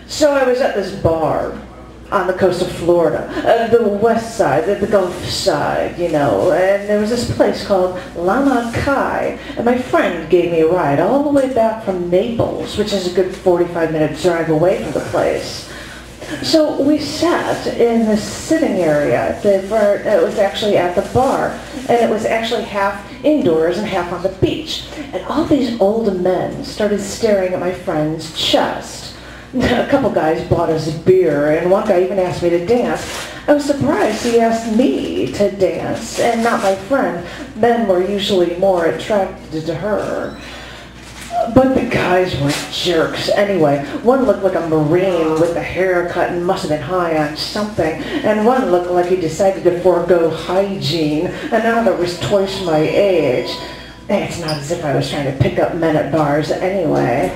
So I was at this bar on the coast of Florida, the west side, the Gulf side, you know, and there was this place called Lama Kai, and my friend gave me a ride all the way back from Naples, which is a good 45-minute drive away from the place. So we sat in the sitting area. It was actually at the bar, and it was actually half indoors and half on the beach. And all these old men started staring at my friend's chest. A couple guys bought us beer, and one guy even asked me to dance. I was surprised he asked me to dance, and not my friend. Men were usually more attracted to her. But the guys were jerks anyway. One looked like a Marine with a haircut and must have been high on something, and one looked like he decided to forego hygiene, and another was twice my age. It's not as if I was trying to pick up men at bars anyway.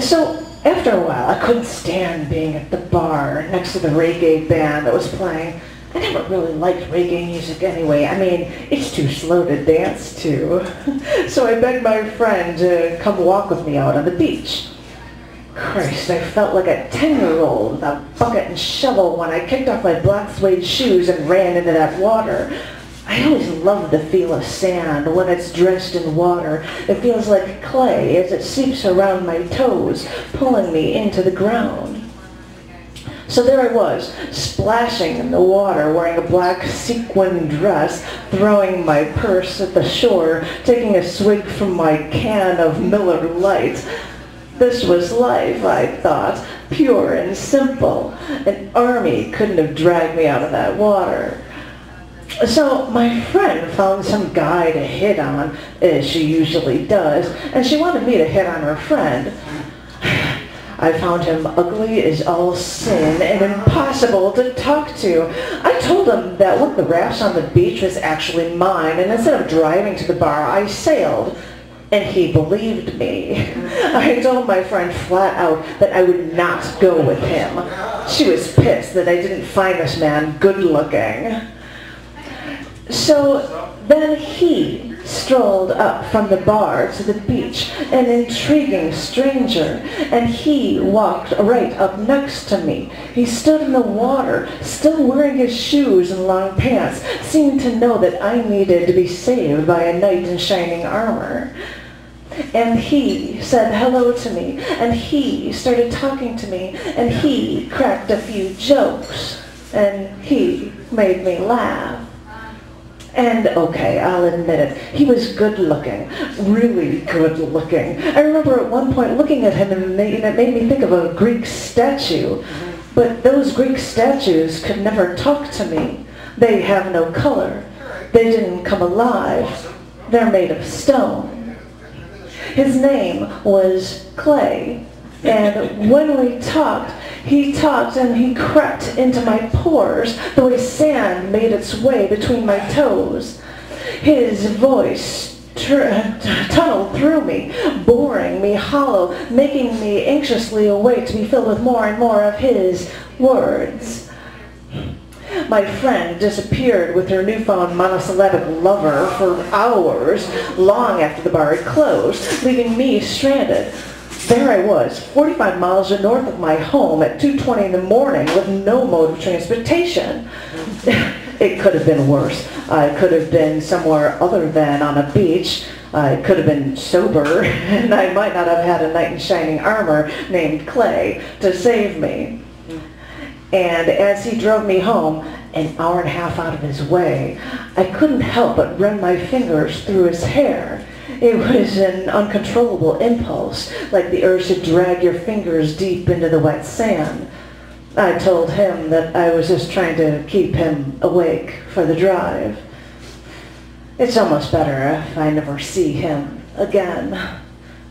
So after a while, I couldn't stand being at the bar next to the reggae band that was playing. I never really liked reggae music anyway. I mean, it's too slow to dance to. So I begged my friend to come walk with me out on the beach. Christ, I felt like a 10-year-old with a bucket and shovel when I kicked off my black suede shoes and ran into that water. I always love the feel of sand when it's drenched in water. It feels like clay as it seeps around my toes, pulling me into the ground. So there I was, splashing in the water, wearing a black sequin dress, throwing my purse at the shore, taking a swig from my can of Miller Lite. This was life, I thought, pure and simple. An army couldn't have dragged me out of that water. So my friend found some guy to hit on, as she usually does, and she wanted me to hit on her friend. I found him ugly as all sin and impossible to talk to. I told him that one of the rafts on the beach was actually mine, and instead of driving to the bar, I sailed. And he believed me. I told my friend flat out that I would not go with him. She was pissed that I didn't find this man good looking. So then he strolled up from the bar to the beach, an intriguing stranger, and he walked right up next to me. He stood in the water, still wearing his shoes and long pants, seeming to know that I needed to be saved by a knight in shining armor. And he said hello to me, and he started talking to me, and he cracked a few jokes, and he made me laugh. And okay, I'll admit it, he was good looking, really good looking. I remember at one point looking at him and it made me think of a Greek statue. But those Greek statues could never talk to me. They have no color. They didn't come alive. They're made of stone. His name was Clay. And when we talked, he talked and he crept into my pores the way sand made its way between my toes. His voice tunneled through me, boring me hollow, making me anxiously awake to be filled with more and more of his words. My friend disappeared with her newfound monosyllabic lover for hours, long after the bar had closed, leaving me stranded. There I was, 45 miles north of my home at 2:20 in the morning with no mode of transportation. It could have been worse. I could have been somewhere other than on a beach. I could have been sober, and I might not have had a knight in shining armor named Clay to save me. And as he drove me home, an hour and a half out of his way, I couldn't help but run my fingers through his hair. It was an uncontrollable impulse, like the urge to drag your fingers deep into the wet sand. I told him that I was just trying to keep him awake for the drive. It's almost better if I never see him again.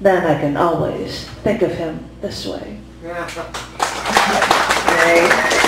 Then I can always think of him this way. Great.